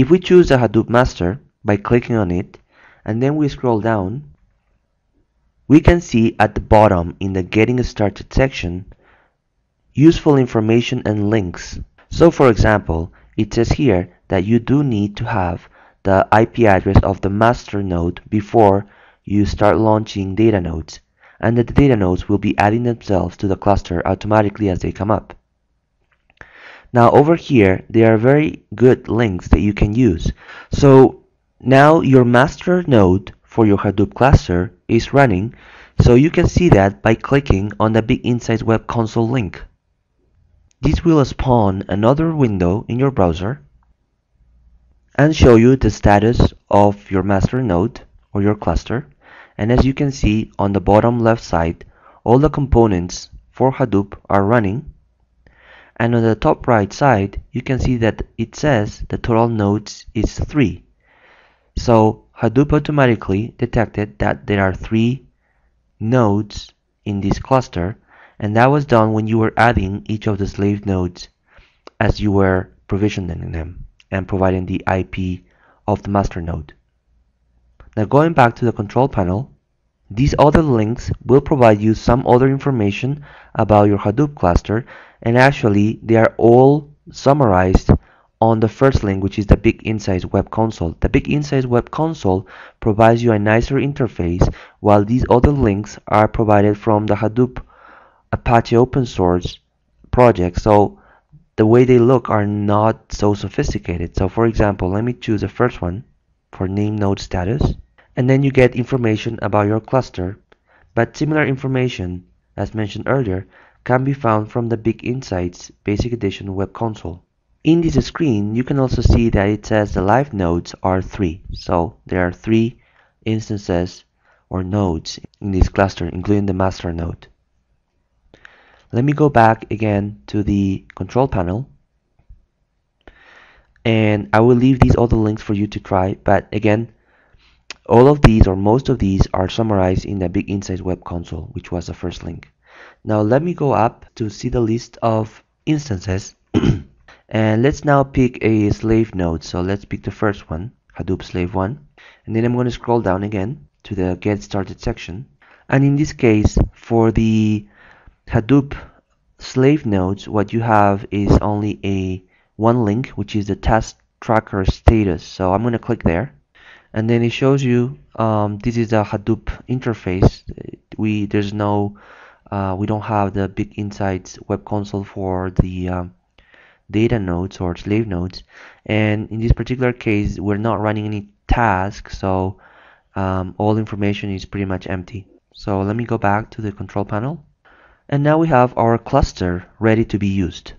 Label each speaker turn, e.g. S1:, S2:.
S1: If we choose the Hadoop master by clicking on it, and then we scroll down, we can see at the bottom in the Getting Started section useful information and links. So for example, it says here that you do need to have the IP address of the master node before you start launching data nodes, and that the data nodes will be adding themselves to the cluster automatically as they come up. Now over here, there are very good links that you can use. So now your master node for your Hadoop cluster is running, so you can see that by clicking on the Big Insights Web Console link. This will spawn another window in your browser and show you the status of your master node or your cluster. And as you can see on the bottom left side, all the components for Hadoop are running. And on the top right side, you can see that it says the total nodes is 3. So Hadoop automatically detected that there are 3 nodes in this cluster, and that was done when you were adding each of the slave nodes as you were provisioning them and providing the IP of the master node. Now going back to the control panel, these other links will provide you some other information about your Hadoop cluster, and actually they are all summarized on the first link, which is the Big Insights Web Console. The Big Insights Web Console provides you a nicer interface, while these other links are provided from the Hadoop Apache open source project. So the way they look are not so sophisticated. So for example, let me choose the first one for name node status, and then you get information about your cluster, but similar information as mentioned earlier can be found from the Big Insights Basic Edition Web Console. In this screen, you can also see that it says the live nodes are 3. So there are 3 instances or nodes in this cluster, including the master node. Let me go back again to the control panel, and I will leave these other links for you to try, but again, all of these or most of these are summarized in the Big Insights Web Console, which was the first link. Now let me go up to see the list of instances and let's now pick a slave node. So let's pick the first one, Hadoop slave 1, and then I'm going to scroll down again to the Get Started section, and in this case for the Hadoop slave nodes, what you have is only one link, which is the task tracker status. So I'm going to click there, and then it shows you this is the Hadoop interface. We don't have the Big Insights Web Console for the data nodes or slave nodes, and in this particular case we're not running any tasks, so all information is pretty much empty. So let me go back to the control panel, and now we have our cluster ready to be used.